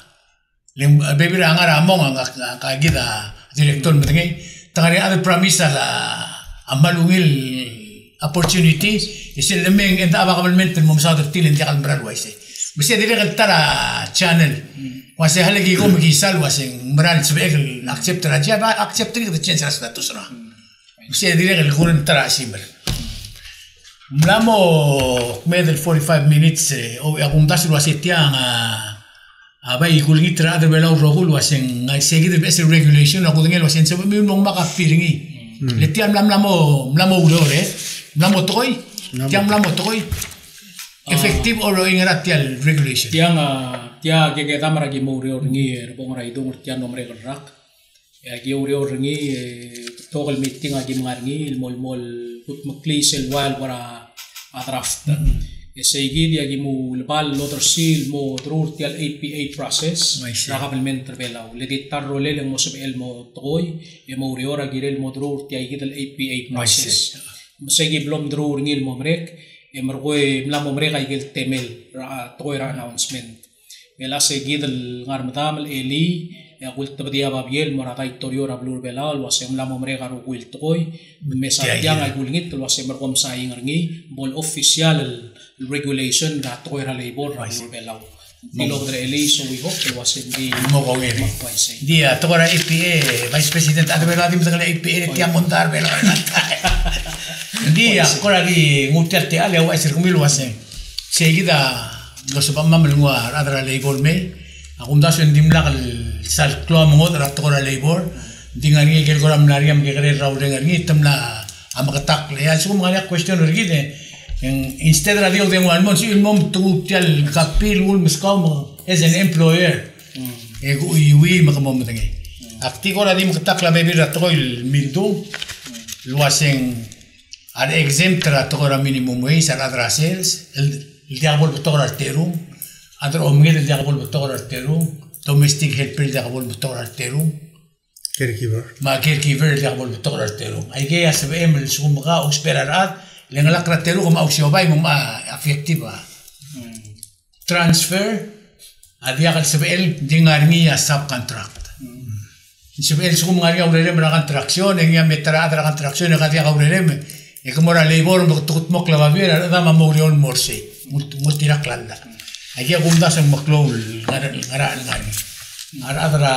Leng baby rangar among ang kagida direktor matengay tangari ada pramisa la amalungil opportunity isin lemeng enta aba kabelment mo sa tertil hindi kan bradwise basta dire kan tara channel wase halagi ko magisal waseng moral sebeg accept raja ba accept ni the chance status ra basta dire kan kuren tara simber mlamo medel 45 minutes o akuntas wase tiang abay kulgitra adar belau rohul waseng ngai segid best regulation aku dengel waseng sebab mong makapiringi letiam mlamo ulore mlamo toy tiam mlamo toy effective or ingarat tial regulation tiang tia gege tamara gi mo rio ngi bong rai dong tian nomre rak ya gi rio ngi togel meeting agi ngarngi mol put maklisel wal para adraft Esegi dia gimu lebal loter seal mo drur tial APA process rakabelment terbelau ledi tarro leleng mo sebel mo toy e mo riora girel mo drur tial gidel APA process mesegi blom drur ngil mo mrek e mergoy mla mo mrek ay gil temel toy ra announcement mela segidel ngar madamel eli e gult tabadia babiel mo ratay toriora blur belal wasem mla mo mrek aro gil toy mesadiang ay gulngit wasem merkom saying ngi bol official regulation that toy ra labor ra belau nilo dre eli so we hope it was in the mo gongel dia to ra APA vice president ada bela di mtangala APA tiang montar bela dia kora di ngutel te ale wa ser kumil wasen seguida lo sopa mamel ngwa adra labor me akundas en dimla sal klo mo ra to ra labor Dengan ini kita orang menariam kita rau dengan ini temla amakatak leal semua mengalih question lagi deh. Instead radio dengan almon si ilmu tu tial kapil ul miskau as an employer. Ego iwi makamom tengi. Akti ko lagi makatak la baby rato il mildo luaseng ada exempt rato ko minimum wage sa adra sales il diabol betor arterum adra omgel il diabol betor arterum domestic helper il diabol betor arterum caregiver il diabol betor arterum ay kaya sabem el sumga o sperarat lengalak arterum ma usiobay mo effective transfer adia kal sabel dingarni ya subcontract sabel sumga ya urele merakan traksyon yang metra adra traksyon yang katia urele e como la labor mo tukut mo klavavera da ma morion morse multira klanda ay gumda sa maklol ngara adra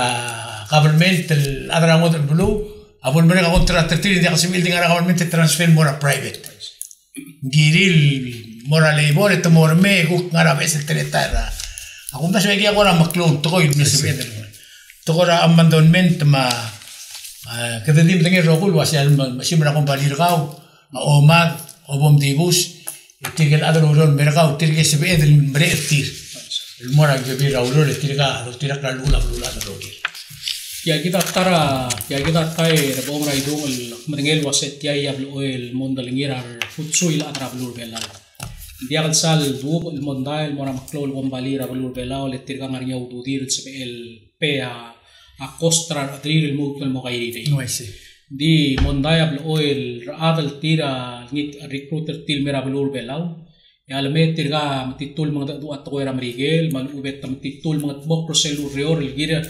government adra model blue abon mereka kontrat tertiri dia kasimil dengan government transfer mora private giril mora labor et mora me ku ngara bes teletara agumda sa dia agora maklol to koy nisbet to agora abandonment ma kada dim tengi rogul wasal masimra compalir gao omad obom dibus tigel adron mereka tigel sebe del bretir el mora que vira aurora tira la lula rogil ya kita tai rebong raidung el mengel waset ya el mondalingira futsuil atra blur bela dia kan sal du el mondal mora maklol bombalira blur bela le tirga maria ududir sebe el pea a costra adrir el mutual mogairi no ese di mondaya el adal tira nit recruiter til mera blur belau alme tirga matitul mga du at ko era Miguel mal ubet matitul mga bok proselu reor gira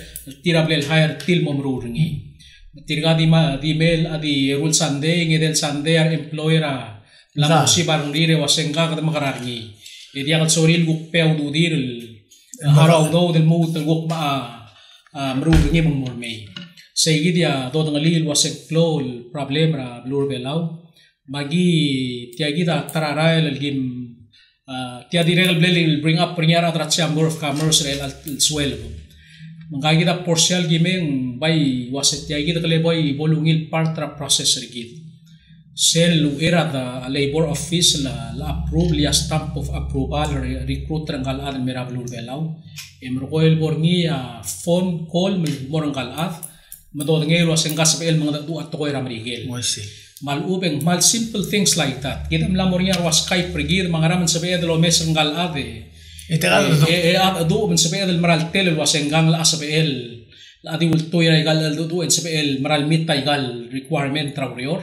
tira blel hire til momruringi tirga di mail adi rule sunday ngedel sunday ar employer la si barang dire wasenga kada makararngi idi ang soril guk peu du dir haraw do del mut guk ma mruringi mongmormei segi dia do ngalil wasek klol problem ra blur belau bagi tiagi da tararai lgim tiadi regal bleli bring up prinyara tra chamber of commerce rel al swell mangagi da portial gimeng bai waset tiagi da kale boy bolungil part tra process rigid sel lu era da labor office la approve li stamp of approval recruit rangal ad mera blur belau emroel borni phone call morangal ad madod ngelo sengas pel mga du at ko era Miguel mal ubeng mal simple things like that kita mlamornya was Skype rigir mangaraman sa pedal o mesengal ave do men sa pedal maral tel wasengang la sa pedal la adi will to gal do en sa pedal maral mitay gal requirement traurior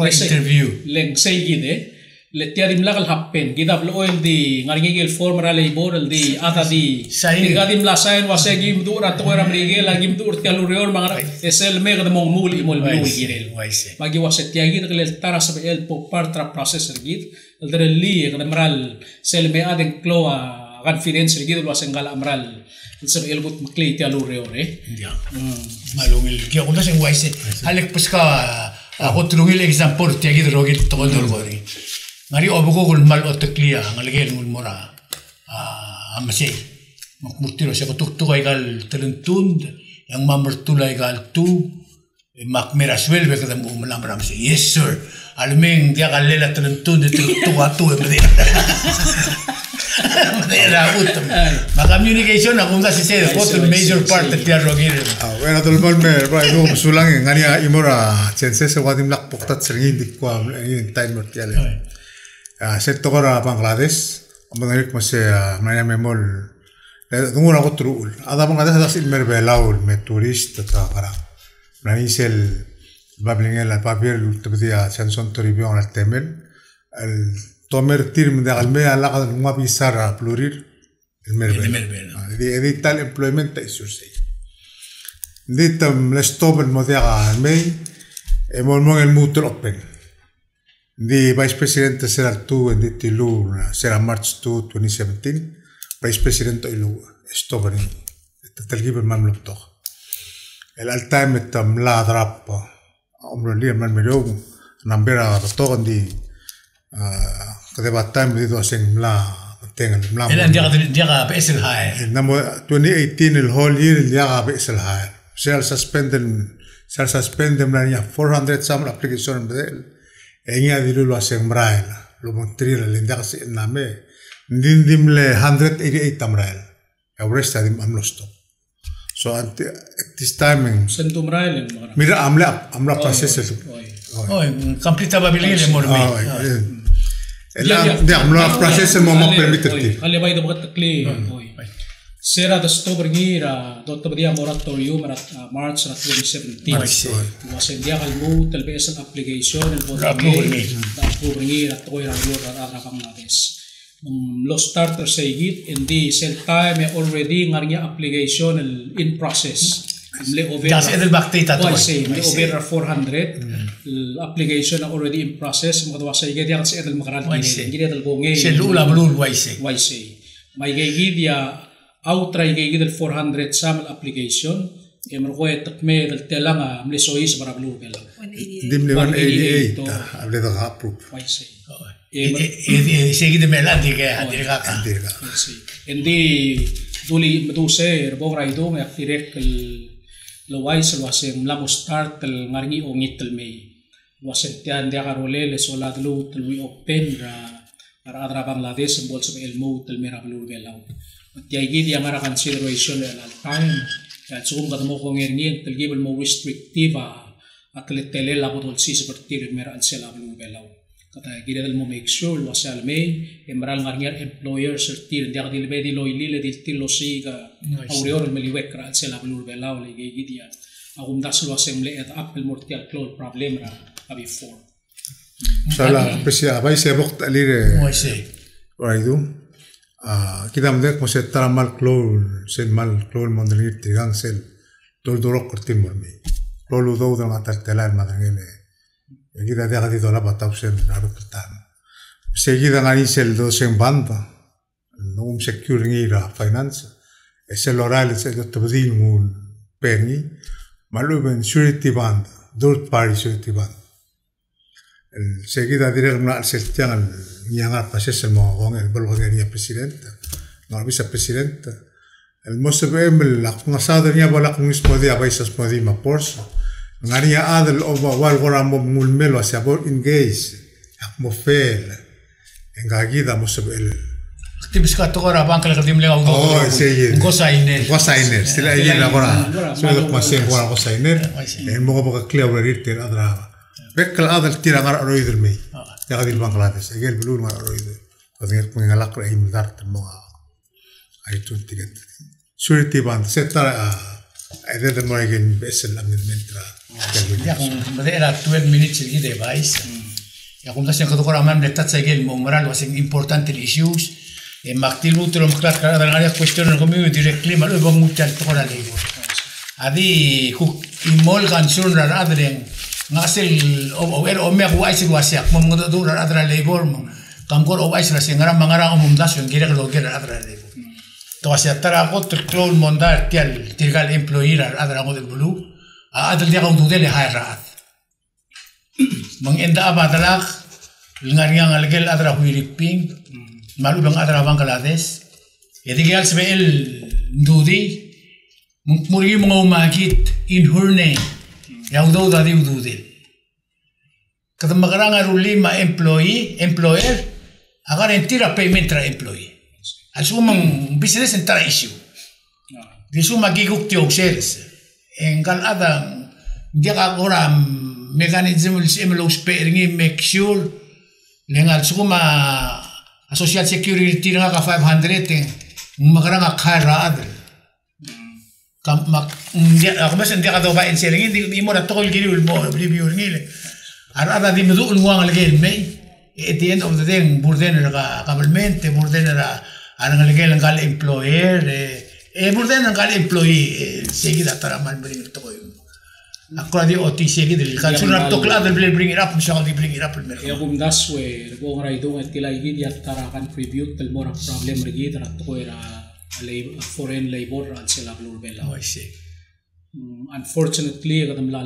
interview leng say gide le tiadim lagal happen gidab oil di ngaringigel formal labor di ata di gadim la sign wasegim dur at ko ram rigel agim dur kalurior mga esel me gad mong muli mol girel magi waset tiagi kel tara sa el po partra process rigid el li gad maral sel me aden kloa confidence rigid wasengal amral sa el gut makli ti alurior malungil kya kung dasing wise halek puska ako tulungil example tiagi rogil to dorgori ngari obugo gul mal oteklia ngalgel ngul mora amase makmurtiro sa kutuktuk ay gal talentund yang mamertula ay gal tu makmera swelbe kada mo malamram say yes sir almeng dia galela talentund tutuk atu madera utam ma communication akong kasi say what the major part of their rogir bueno tolmol me right no sulang ngani imora chances sa wadim lak poktat sringin dikwa in timer tiale set tokora Bangladesh ambangarik mo sa maya memol tungo na ko truul ada Bangladesh ada sil merbelaul me turist ta kara nanisel bablingel la papier tubdia chanson toribion al temel al tomer tirm de alme ala kad ngwa bisara plurir el merbel de tal employment issues ditam la stop el modera me emol mon el mutur open the Vice President será tú en Tilu será March 2, 2017 Vice President ilu stobani tatalgib mamluk to el altime tam la drap umro li man mero nambera to di kada batam di do sing la tengan la el dia besel high namo 2018 el whole year dia besel high sel suspended Sal suspend dem nanya 400 some application bedel. Engia dilu lo asembrai la. Lo montri la linda kasi name. Ndim le 188 tamrael. Average tadim amlo stop. So at this timing. Sentum rail Mira amla process itu. Oh, complete ababiling le mormi. Elang dia amla process mo mo permitted. Ale bay do bagat kli. Sera da October ngira dotto dia moratorium at March 2017. Was in dia kalmo talbes ang application el October ngira toy ra yo ra Bangladesh. Lo starter sayit in the same time already ngarnya application in process. Le over over 400 application already in process mo daw say dia sa edel makaral gid edel gonge. Selula blue YC. May gid dia outtry gid el 400 sam application emroe takme del telanga mlesois para blue bela. Dimle 188 able da approve. Seguide melati ke hadirga. Endi duli meduse rebong raido ngai direct lo wise lo asem la start tel ngarngi ongitel me. Wasen tian dia karole le sola dulu tel we open ra adra Bangladesh bol sa elmo tel mera blue belau. Tiagi dia ngara consideration al time. Ya sugum kadmo ko ngerni tel gibel mo restrictive atlet tele la botol si seperti mera al sela blue belau. Kata gila dal mo make sure lo asal me emeral ngarniar employer certir dia dil be di loili le dil tilo siga aurior meliwek ra sela blur belau le gidia agum das lo assemble et apple mortial cloud problem ra before sala pesia vai se rokt alire raidu kita mdek mo se taramal cloud sen mal cloud mondelir tigang sel tol dorok kortin mormi lolu do da matar telan madangele kita dia kati tola patau sen rarutan. Seguida ngani sel do sen banda. No secure ngira finance. Esel oral se do tbdil mul perni. Malu ben surety band, third party surety band. El seguida direct na sel tiang nyanga pases el mo gong el bolo de presidenta. No vicepresidenta. El mosebem la ngasada nya bala kumis podi abaisas podi ma porsa. Ngaria adel over wal gora mo mulmelo hacia por engage mo fel engagida mo sebel Tipis ka to gora bank la dim le auto gosainer sila yen la gora so do masen gora gosainer el mo ba clear rirte adra bekal adel tira ngar roider me ya gadil Bangladesh egel blur ngar roider odin ko ngalak ra im dart mo ay tun tiget surety band setara ede de moigen besel amendmentra ya con era 12 minutes di device ya con das ko gora man letat segel mo moral was important issues e maktil utro mklar kara da área question no community directly malo ba mucha to gora lego adi ku imol gansun ra adren ngasel over o me guais wasiak mo ngodo dura adra labor mo kam gor o wais ra singara mangara o mundasyon gira lo gira adra labor to asia tara got cloud mondar tial tirgal employee ra adra ngo del blue adal dia kau dudel hai raat mengenda abadalak ngariang algel adra huiriping malu bang adra Bangladesh jadi gal sebel dudi muri mo magit in her name yang do dadi dudel kada magarang arulima employer agar entira payment tra employee asumang business entara issue di suma giguk tiok shares engkal ada dia agora mecanism simelo sparing make sure lengal suma social security nga ka 500 magarang akara ad kam mak dia ako mas dia ka do ba inselingin di mo na tokol gili mo review ngile ada di medu ngwang algel me at the end of the day burden ka government burden ra anang algel ngal employer burden ngal employee seguida tara mal bring to ko ako di oti seguida kan sunar to klad bring it up siya di bring it up mer ya gum daswe go raido at kilay gid ya tara kan preview tel mora problem rigi tara to era foreign labor at sila blur bela unfortunately kadam la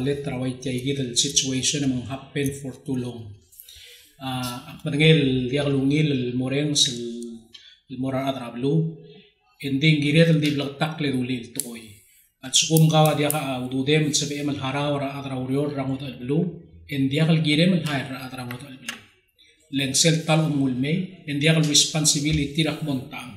letra wai tiay gid el situation among happen for too long apangel dia lungil el moreng el mora adra blue ending giret el di blak takle dulil to koy At sukum gawa dia ka ududem sabi emal haraw ra adra urior rangot alblu en dia kal girem al hayr ra adra rangot alblu leng sel tal umulme en dia kal responsibility rak montang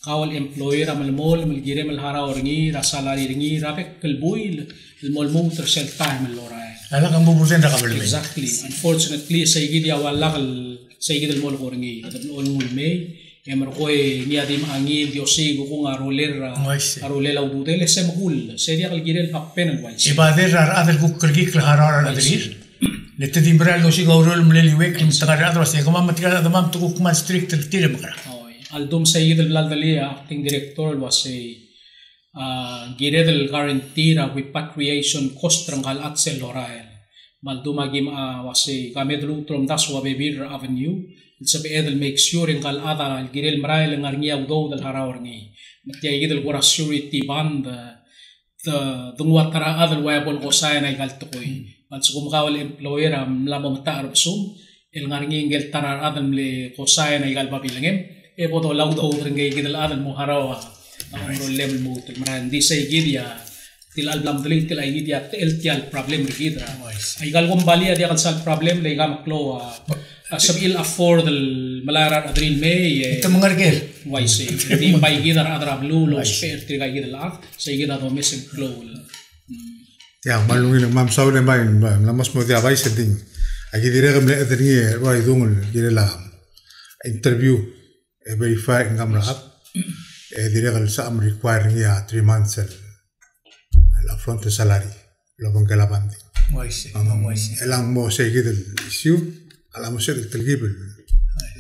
kawal employer amal mol mal girem al haraw ringi ra salary ringi ra pek kelbuil el mol mo ter sel time al lora ala kang bubusen ra kabel exactly unfortunately say gid ya wala kal say gid el mol ringi adab ol mulme emar koy niadim angin diosi ko nga roler ududel sem hul seria kal girel happen al wais ibader ra adel ku kergi kal harar adrir lete dimbral lo si gaurol mleli wek mtakar adra se kama matkala adamam tu kuma strict tire makra aldum sayyid al blaldalia acting director was a gired al guarantee repatriation cost rangal atsel lorael maldum agim was a gamedlu trom daswa bebir avenue sabi edel make sure in kal ada al girel marail ngarngia udo dal harawrni matya idel gora security band the dungwa tara adal wayabol ko sa na gal tokoy al sugum kawal employer am lamo mata arbsum el ngarngi ngel tara adal le ko sa na gal babilangem e bodo lawdo ngai gidel adal mo harawa ang problem mo tul maran di say gidia til al blam dali til ay gidia tel tial problem gidra ay gal gombali dia kal sal problem le gam klo sabil afford el malara adril me ito mengargel waisi di bai gidar adra blue lo spare tiga gidar af say gidar do mesin klo ya malungin mam saule mai lamas mo dia bai setting agi dire gamle adringi roi dungul dire la interview verify ngam rahap dire gal sa am require ya 3 months la front salary lo bangala bandi waisi elang mo say gidal issue على مشاكل التلقيب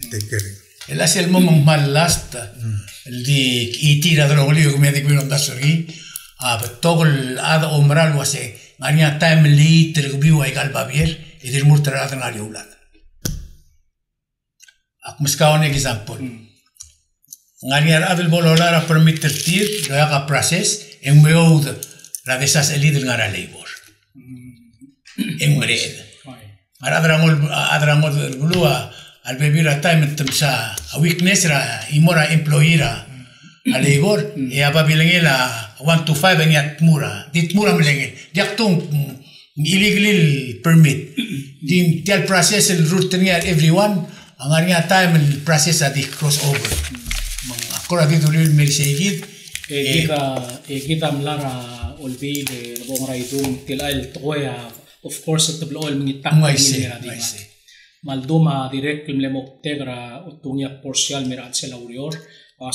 التكريم الأشياء المهم ماللاست اللي كيتير هذا الأولي يقوم يدك بينهم داسوري بتوغل هذا أمرال واسي غانيا تايم اللي ترقبي ويقال بابير يدير مرتر هذا غالي أولاد مسكاون example غانيا هذا البولولا را permit ترتير لو يقع process en meud la desas elid ngara labor en mered adramol gulua al bebira time temsa a weakness ra imora employee ra a labor e ababilengela 1 to 5 en yatmura ditmura melenge yaktung illegal permit dim tial process el route near everyone angarnya time el process adi crossover akora di dulil mersegid kita melara olbi de bong raidung tilal toya of course at tablo al mingitak malduma direct le moktegra utunya porcial mirat se laurior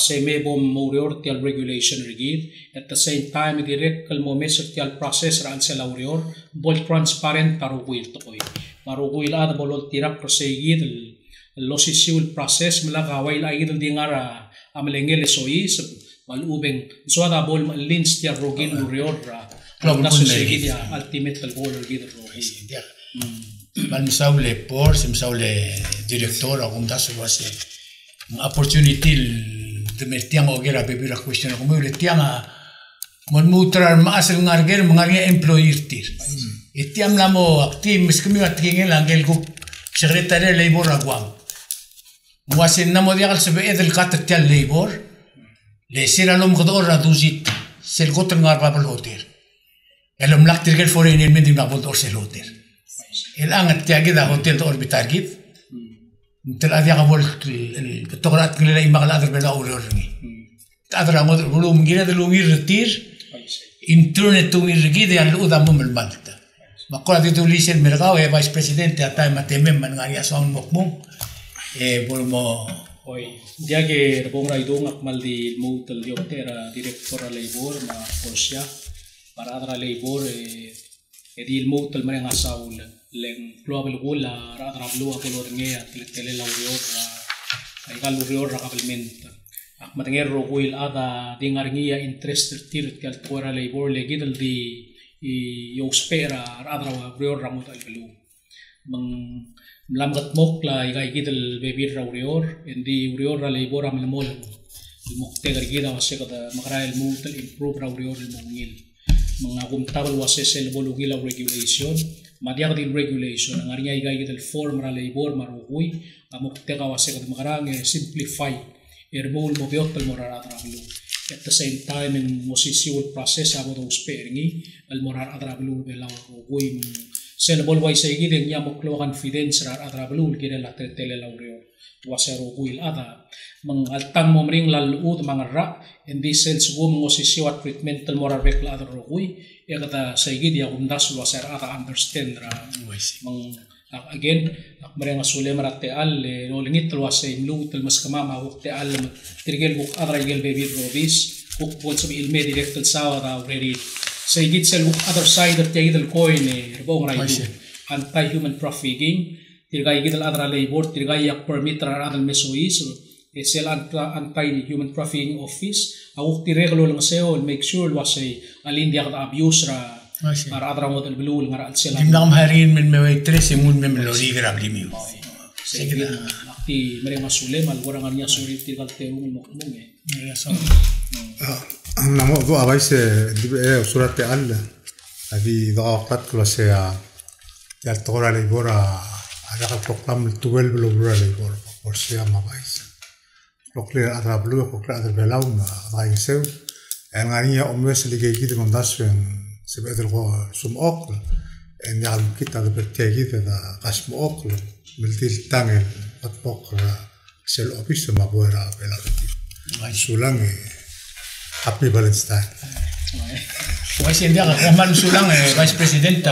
se me bom morior tial regulation rigid at the same time direct kal momeser tial process ran se laurior bol transparent taruguil tokoy maruguil ad bolol tirak prosegid losisiul process melaga wail aid dingara amelengel sois wal ubeng suada bol lins tial rogin laurior la sociedad ultimate el bolo gider rohi mal misaule por simsaule director algún daso wase opportunity de mertiamo gera bebira question como le tiama mon mutrar mas el ngarger mangaria employer tir etiam lamo active miskemi atingen angel go secretaria labor agwam wase namo dial se be del cat tial labor le sera lom godor raduzit sel gotr ngar babel hotel el omlak tirgel foreign el mendi nabol dorsel hotel el angat tiagida hotel to orbitar git tel adia gabol el tograt ngela imagla adr bela urorni adra mod volum gira de lumir retir internet to mir gide al uda mum el balta makola de tulis el mergao e vice presidente ata matemem mangaria son mokmo volmo hoy dia que rebong raidong akmal di mutel dioptera directora labor ma porsia para adra labor edil mutel mereng asaul leng global gula adra blua color ngea tele laurior ay galurior rakabelmenta akmatnger roguil ada dingarngia interest tir tel tora labor legidal di yo spera adra laurior ramut albelu mang lamgat mokla igay gidal bebir raurior endi urior labor am lemol mokte gargida wase kada makarael mutel improve raurior mongil mengagum tabel wases el bolugila regulation madiag din regulation ang ariya igay del form ra labor marugui amok tega wase kad makarang simplify erbol mobiot el morara trablo At the same time, yung mosisyon process abo do sparingi almorar adrablu belaw rugui selbol wai segi den ya moklo confidence rar adrablu gire la tele laureo wasero guil ada mang altang momring lal ud mangarra in this sense go mosisyon treatment almorar bekla adrugui ya kata segi dia umdas waser ada understand ra mang again mereka sulit merate al no lingit luas imlu tel maskama ma waktu al tirgel buk adra gel baby robis buk bon sabi ilme direct sawa da already so git sel buk other side of the coin bong raidu anti human trafficking tirgai git al adra labor tirgai yak permit ra adal mesois sel anti human trafficking office awuk tirgelo lang seo make sure luas alin dia abuse ra para adra model blue ngara alsela dimnam harin men me tres mun men lori grab limiu segala ti mereka masule mal orang anya suri tirgal teung mokmung ya so namo do abaise surat al هذه ضغطت كلاسيا يا تقرا لي بورا هذا البروجرام 12 بلورا لي بورا ورسيا ما بايس لوكلي ادرابلو كوكلا ادربلاو ما بايسو ان غانيا امس اللي جاي كده من داسفن سبعة الغوا سم أقل إن يعلم كتاب بالتأكيد هذا قسم أقل ملتيل تانغ أطبق سل أوبيس ما بورا بلا سولان happy Valentine. Wais India kaman sulang vice president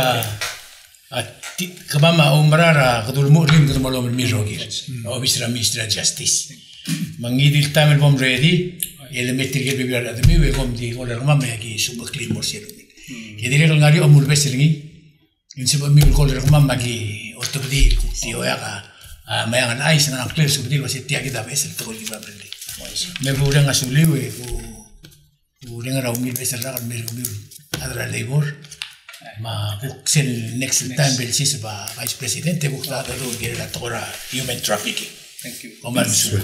kabama umrara kadul murim kadul malom mirogi obisra ministra justice mangidil tamel bom ready elementary ke bibir admi we kom di oler mama ki subak clean morselo Kediri kalau ngari omul beseringi, insya Allah mil kalau rumah magi ortopedi, tio ya ka, mayangan ais na clear seperti masih tiap kita besar tu kalau kita berhenti. Mereka udah ngasih liwe, udah ngarau mil besar lah kan mereka ada labor, ma buksen next time belsi sebab vice president bukta ada tu kira tora human trafficking. Thank you. Omar Musul.